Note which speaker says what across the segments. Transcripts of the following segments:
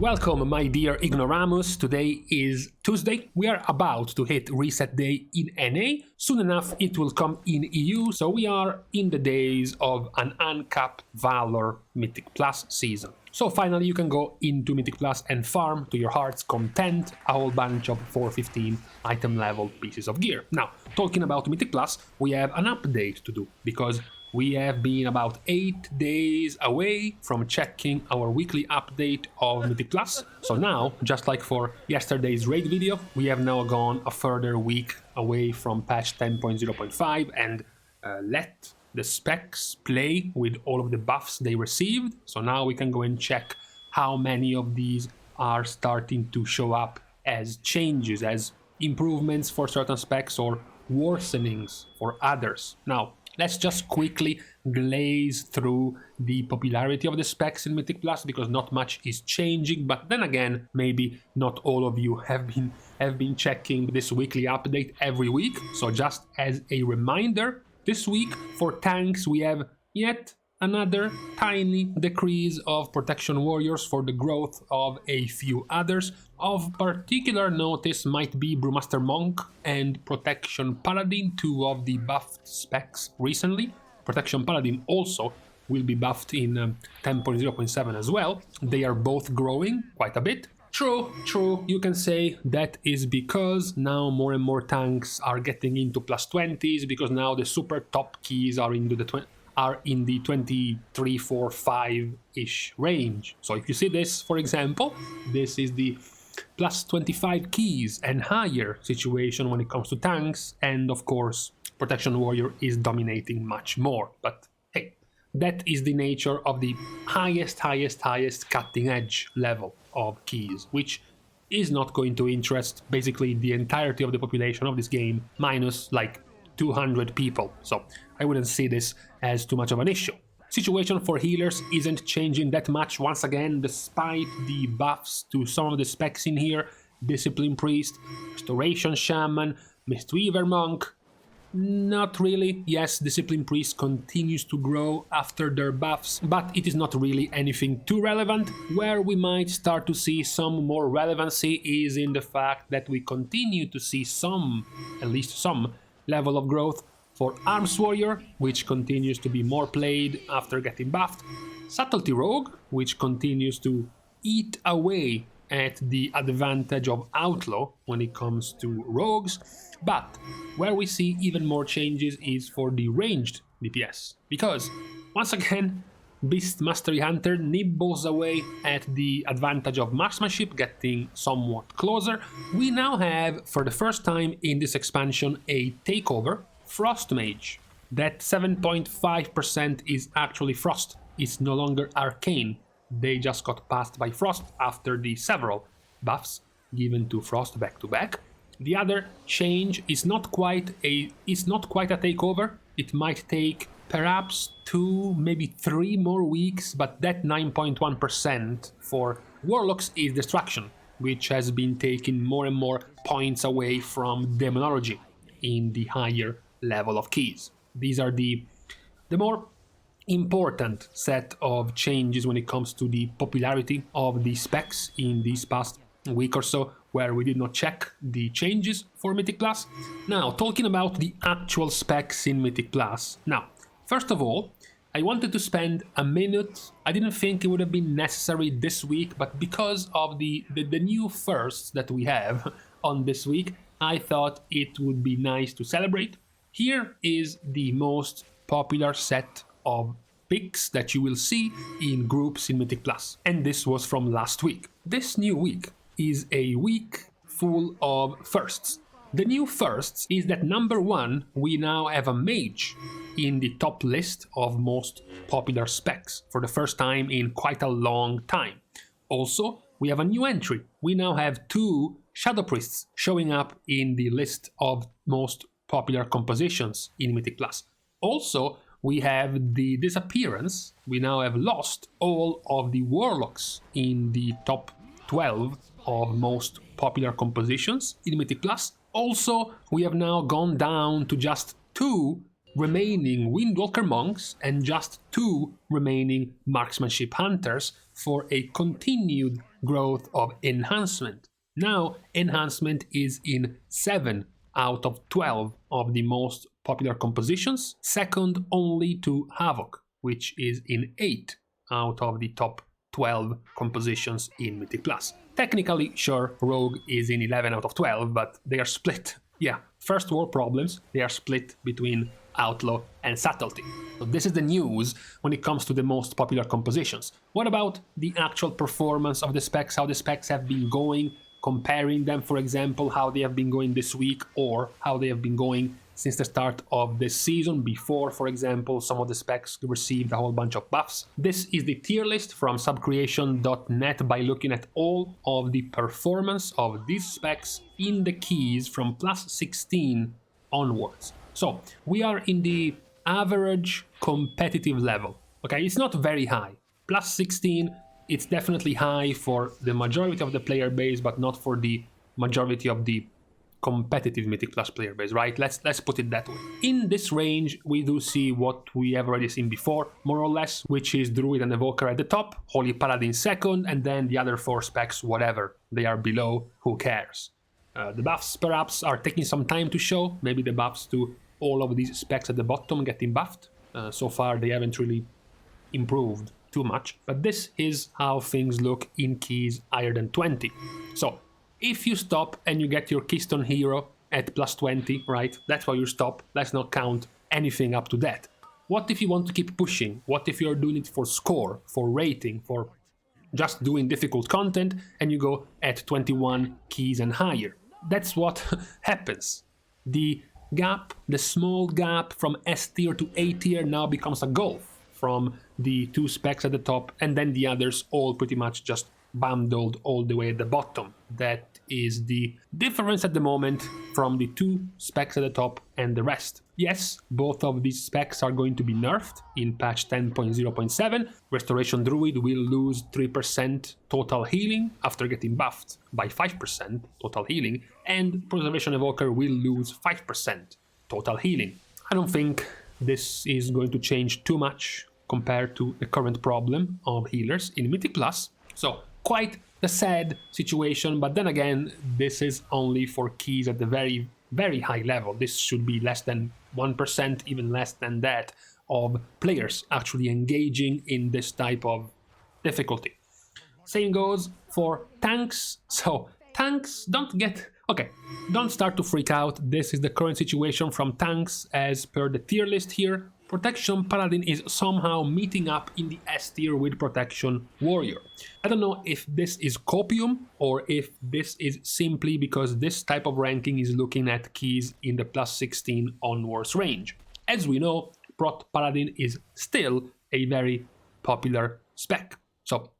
Speaker 1: Welcome, my dear Ignoramus. Today is Tuesday. We are about to hit reset day in NA. Soon enough it will come in EU, so we are in the days of an uncapped Valor Mythic Plus season. So finally you can go into Mythic Plus and farm to your heart's content a whole bunch of 415 item level pieces of gear. Now, talking about Mythic Plus, we have an update to do because we have been about 8 days away from checking our weekly update of Mythic Plus. So now, just like for yesterday's raid video, we have now gone a further week away from patch 10.0.5 and let the specs play with all of the buffs they received. So now we can go and check how many of these are starting to show up as changes, as improvements for certain specs or worsenings for others. Now, let's just quickly glaze through the popularity of the specs in Mythic Plus because not much is changing, but then again, maybe not all of you have been checking this weekly update every week. So just as a reminder, this week for tanks we have yet another tiny decrease of protection warriors for the growth of a few others. Of particular notice might be Brewmaster Monk and Protection Paladin, two of the buffed specs recently. Protection Paladin also will be buffed in 10.0.7 as well. They are both growing quite a bit. True, you can say that is because now more and more tanks are getting into plus 20s because now the super top keys are into the in the 23, 4, 5-ish range. So if you see this, for example, this is the plus 25 keys and higher situation when it comes to tanks, and of course Protection Warrior is dominating much more. But hey, that is the nature of the highest cutting edge level of keys, which is not going to interest basically the entirety of the population of this game, minus like 200 people. So I wouldn't see this as too much of an issue. Situation for healers isn't changing that much once again, despite the buffs to some of the specs in here. Discipline Priest, Restoration Shaman, Mistweaver Monk. Not really. Yes, Discipline Priest continues to grow after their buffs, but it is not really anything too relevant. Where we might start to see some more relevancy is in the fact that we continue to see some, at least some, level of growth for Arms Warrior, which continues to be more played after getting buffed, Subtlety Rogue, which continues to eat away at the advantage of Outlaw when it comes to rogues, but where we see even more changes is for the ranged DPS, because once again Beast Mastery Hunter nibbles away at the advantage of marksmanship, getting somewhat closer. We now have, for the first time in this expansion, a takeover, Frost Mage. That 7.5% is actually Frost. It's no longer Arcane. They just got passed by Frost after the several buffs given to Frost back to back. The other change is not quite a takeover. It might take perhaps 2, maybe 3 more weeks, but that 9.1% for Warlocks is Destruction, which has been taking more and more points away from Demonology in the higher level of keys. These are the more important set of changes when it comes to the popularity of the specs in this past week or so, where we did not check the changes for Mythic Plus. Now, talking about the actual specs in Mythic Plus. Now, first of all, I wanted to spend a minute. I didn't think it would have been necessary this week, but because of the new firsts that we have on this week, I thought it would be nice to celebrate. Here is the most popular set of picks that you will see in groups in Mythic Plus, and this was from last week. This new week is a week full of firsts. The new firsts is that number 1, we now have a mage in the top list of most popular specs for the first time in quite a long time. Also, we have a new entry. We now have 2 Shadow Priests showing up in the list of most popular compositions in Mythic Plus. Also, we have the disappearance. We now have lost all of the Warlocks in the top 12 of most popular compositions in Mythic Plus. Also, we have now gone down to just 2 remaining Windwalker Monks and just 2 remaining Marksmanship Hunters for a continued growth of enhancement. Now, enhancement is in 7 out of 12 of the most popular compositions, second only to Havoc, which is in 8 out of the top 12 compositions in Mythic Plus. Technically, sure, Rogue is in 11 out of 12, but they are split. Yeah, first world problems, they are split between Outlaw and Subtlety. So this is the news when it comes to the most popular compositions. What about the actual performance of the specs, how the specs have been going, comparing them, for example, how they have been going this week or how they have been going since the start of the season before, for example, some of the specs received a whole bunch of buffs. This is the tier list from subcreation.net by looking at all of the performance of these specs in the keys from plus 16 onwards. So we are in the average competitive level. Okay, it's not very high. Plus 16, it's definitely high for the majority of the player base, but not for the majority of the competitive Mythic Plus player base, right? Let's put it that way. In this range, we do see what we have already seen before, more or less, which is Druid and Evoker at the top, Holy Paladin second, and then the other 4 specs, whatever they are below, who cares? The buffs perhaps are taking some time to show, maybe the buffs to all of these specs at the bottom getting buffed. So far they haven't really improved too much, but this is how things look in keys higher than 20. So if you stop and you get your Keystone Hero at plus 20, right, that's why you stop. Let's not count anything up to that. What if you want to keep pushing? What if you're doing it for score, for rating, for just doing difficult content, and you go at 21 keys and higher? That's what happens. The gap, the small gap from S tier to A tier now becomes a gulf from the 2 specs at the top, and then the others all pretty much just bundled all the way at the bottom. That is the difference at the moment from the 2 specs at the top and the rest. Yes, both of these specs are going to be nerfed in patch 10.0.7. Restoration Druid will lose 3% total healing after getting buffed by 5% total healing, and Preservation Evoker will lose 5% total healing. I don't think this is going to change too much compared to the current problem of healers in Mythic Plus. So quite a sad situation, but then again, this is only for keys at the very, very high level. This should be less than 1%, even less than that, of players actually engaging in this type of difficulty. Same goes for tanks. So tanks don't start to freak out. This is the current situation from tanks as per the tier list here. Protection Paladin is somehow meeting up in the S tier with Protection Warrior. I don't know if this is copium or if this is simply because this type of ranking is looking at keys in the plus 16 onwards range. As we know, Prot Paladin is still a very popular spec. So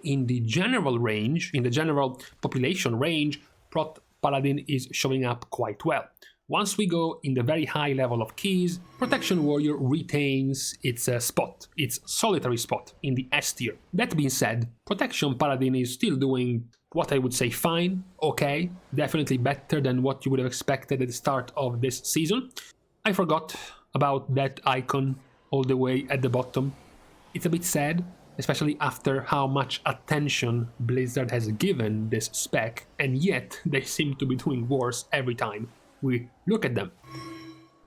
Speaker 1: in the general range, in the general population range, Prot Paladin is showing up quite well. Once we go in the very high level of keys, Protection Warrior retains its spot, its solitary spot in the S tier. That being said, Protection Paladin is still doing what I would say fine, okay, definitely better than what you would have expected at the start of this season. I forgot about that icon all the way at the bottom. It's a bit sad, especially after how much attention Blizzard has given this spec, and yet they seem to be doing worse every time we look at them.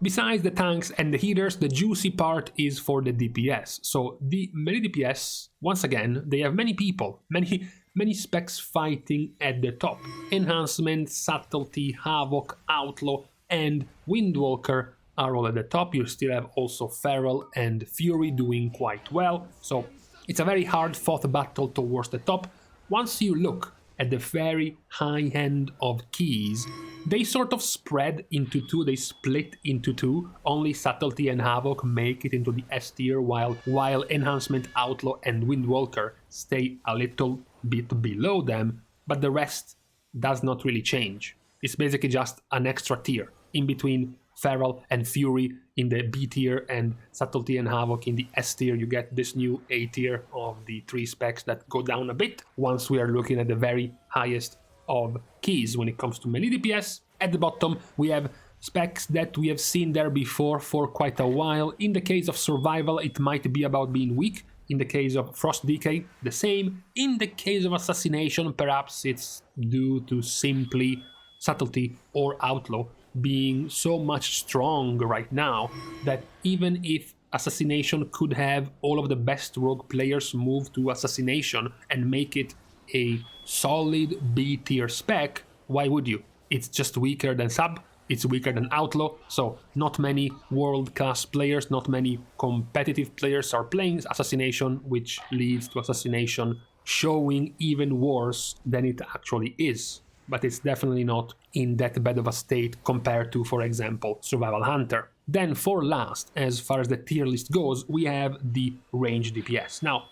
Speaker 1: Besides the tanks and the healers, the juicy part is for the DPS. So the melee DPS, once again, they have many people, many specs fighting at the top. Enhancement, Subtlety, Havoc, Outlaw, and Windwalker are all at the top. You still have also Feral and Fury doing quite well. So it's a very hard-fought battle towards the top. Once you look at the very high end of keys, they sort of spread into 2, they split into 2. Only Subtlety and Havoc make it into the S tier, while Enhancement, Outlaw, and Windwalker stay a little bit below them, but the rest does not really change. It's basically just an extra tier in between Feral and Fury in the B tier and Subtlety and Havoc in the S tier. You get this new A tier of the 3 specs that go down a bit once we are looking at the very highest of keys when it comes to melee DPS. At the bottom we have specs that we have seen there before for quite a while. In the case of survival, it might be about being weak. In the case of Frost Decay, the same. In the case of Assassination, perhaps it's due to simply Subtlety or Outlaw being so much stronger right now that even if Assassination could have all of the best rogue players move to Assassination and make it a solid B tier spec, why would you? It's just weaker than Sub, it's weaker than Outlaw, so not many world-class players, not many competitive players are playing Assassination, which leads to Assassination showing even worse than it actually is. But it's definitely not in that bad of a state compared to, for example, Survival Hunter. Then for last, as far as the tier list goes, we have the range DPS. Now,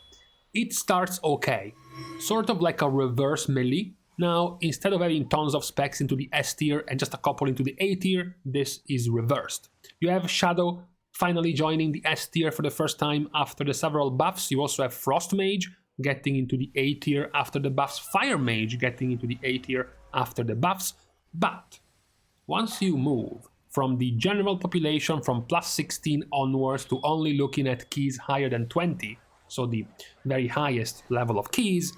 Speaker 1: it starts okay, sort of like a reverse melee. Now, instead of having tons of specs into the S tier and just a couple into the A tier, this is reversed. You have Shadow finally joining the S tier for the first time after the several buffs. You also have Frost Mage getting into the A tier after the buffs, Fire Mage getting into the A tier after the buffs. But once you move from the general population from plus 16 onwards to only looking at keys higher than 20, so the very highest level of keys,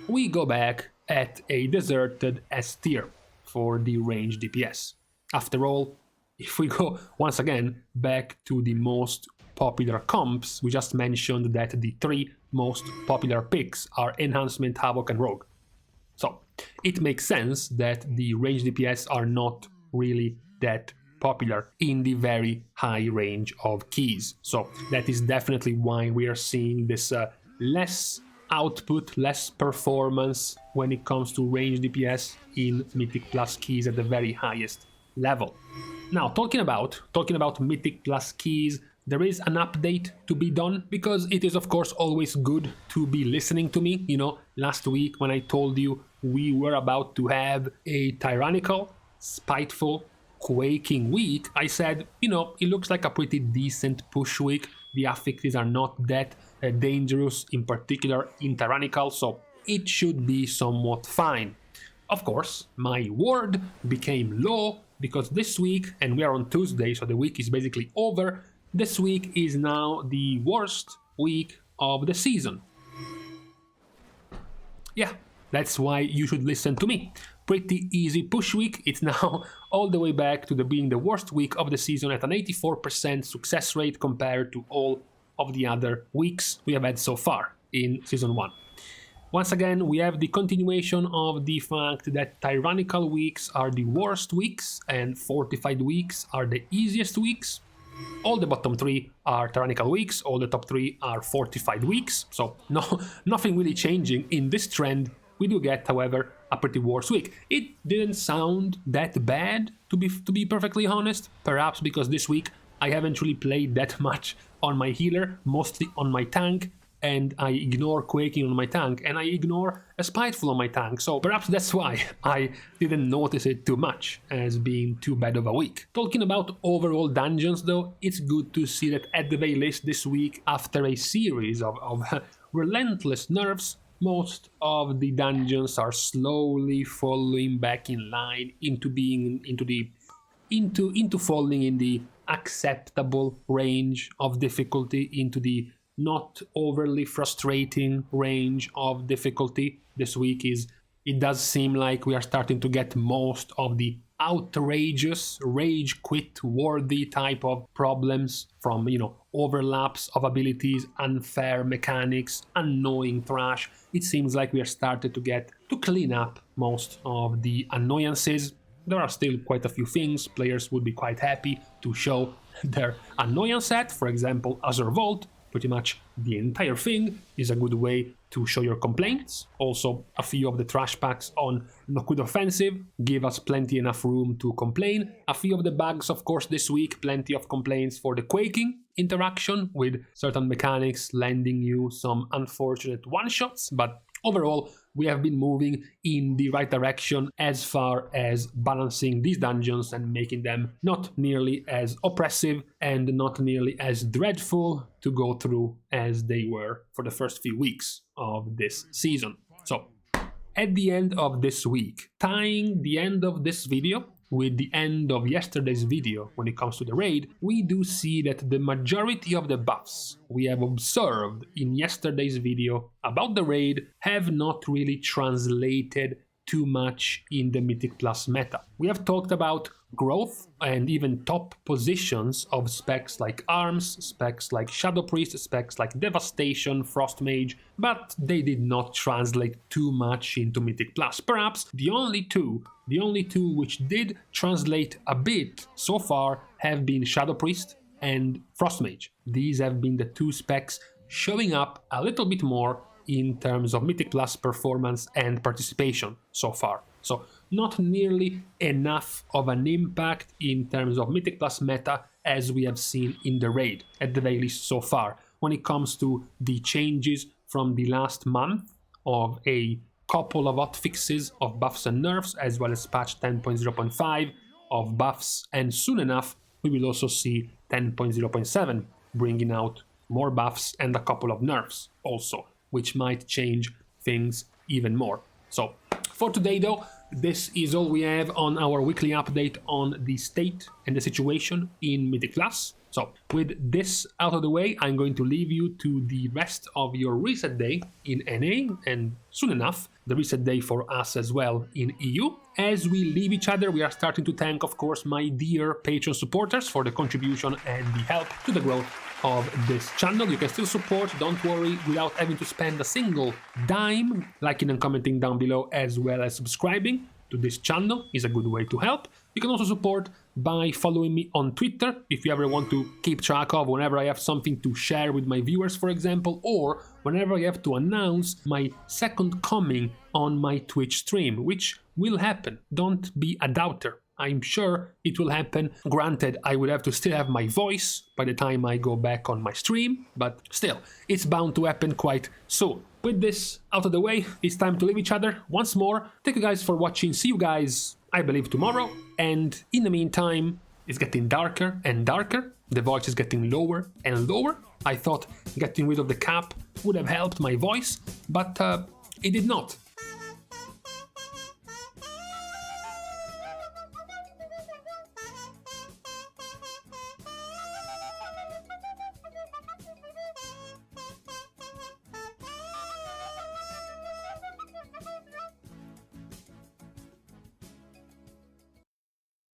Speaker 1: we go back at a deserted S tier for the range DPS. After all, if we go once again back to the most popular comps, we just mentioned that the 3 most popular picks are Enhancement, Havoc and Rogue. So it makes sense that the range DPS are not really that popular in the very high range of keys. So that is definitely why we are seeing this less output, less performance when it comes to range DPS in Mythic Plus keys at the very highest level. Now, talking about Mythic Plus keys, there is an update to be done, because it is of course always good to be listening to me. You know, last week when I told you we were about to have a tyrannical, spiteful, quaking week, I said, you know, it looks like a pretty decent push week. The affixes are not that dangerous, in particular in tyrannical, so it should be somewhat fine. Of course, my word became law, because this week, and we are on Tuesday, so the week is basically over, this week is now the worst week of the season. Yeah, that's why you should listen to me. Pretty easy push week. It's now all the way back to being the worst week of the season at an 84% success rate compared to all of the other weeks we have had so far in Season 1. Once again, we have the continuation of the fact that tyrannical weeks are the worst weeks and fortified weeks are the easiest weeks. All the bottom 3 are tyrannical weeks, all the top 3 are fortified weeks, so nothing really changing in this trend. We do get, however, a pretty worse week. It didn't sound that bad, to be perfectly honest, perhaps because this week I haven't really played that much on my healer, mostly on my tank, and I ignore Quaking on my tank, and I ignore a Spiteful on my tank, so perhaps that's why I didn't notice it too much as being too bad of a week. Talking about overall dungeons though, it's good to see that at the very least this week, after a series of relentless nerfs, most of the dungeons are slowly falling back in line into falling in the acceptable range of difficulty, into the not overly frustrating range of difficulty. This week it does seem like we are starting to get most of the outrageous, rage quit worthy type of problems from, you know, overlaps of abilities, unfair mechanics, annoying trash. It seems like we are starting to clean up most of the annoyances. There are still quite a few things players would be quite happy to show their annoyance at. For example, Azure Vault, pretty much the entire thing is a good way to show your complaints. Also, a few of the trash packs on Nokud Offensive give us plenty enough room to complain. A few of the bugs, of course, this week, plenty of complaints for the Quaking interaction with certain mechanics landing you some unfortunate one-shots, but overall, we have been moving in the right direction as far as balancing these dungeons and making them not nearly as oppressive and not nearly as dreadful to go through as they were for the first few weeks of this season. So, at the end of this week, tying the end of this video with the end of yesterday's video when it comes to the raid, we do see that the majority of the buffs we have observed in yesterday's video about the raid have not really translated too much in the Mythic Plus meta. We have talked about growth and even top positions of specs like Arms, specs like Shadow Priest, specs like Devastation, Frost Mage, but they did not translate too much into Mythic Plus. Perhaps the only two which did translate a bit so far have been Shadow Priest and Frost Mage. These have been the two specs showing up a little bit more in terms of Mythic Plus performance and participation so far. So not nearly enough of an impact in terms of Mythic Plus meta as we have seen in the raid, at the very least so far, when it comes to the changes from the last month of a couple of hotfixes of buffs and nerfs, as well as patch 10.0.5 of buffs, and soon enough we will also see 10.0.7 bringing out more buffs and a couple of nerfs also, which might change things even more. So for today though, this is all we have on our weekly update on the state and the situation in Mythic Plus. So with this out of the way, I'm going to leave you to the rest of your reset day in NA, and soon enough the reset day for us as well in EU. As we leave each other, we are starting to thank, of course, my dear Patreon supporters for the contribution and the help to the growth of this channel. You can still support, don't worry, without having to spend a single dime. Liking and commenting down below, as well as subscribing to this channel is a good way to help. You can also support by following me on Twitter if you ever want to keep track of whenever I have something to share with my viewers, for example, or whenever I have to announce my second coming on my Twitch stream, which will happen. Don't be a doubter. I'm sure it will happen. Granted, I would have to still have my voice by the time I go back on my stream, but still, it's bound to happen quite soon. With this out of the way, it's time to leave each other once more. Thank you guys for watching. See you guys, I believe, tomorrow. And in the meantime, it's getting darker and darker. The voice is getting lower and lower. I thought getting rid of the cap would have helped my voice, but it did not.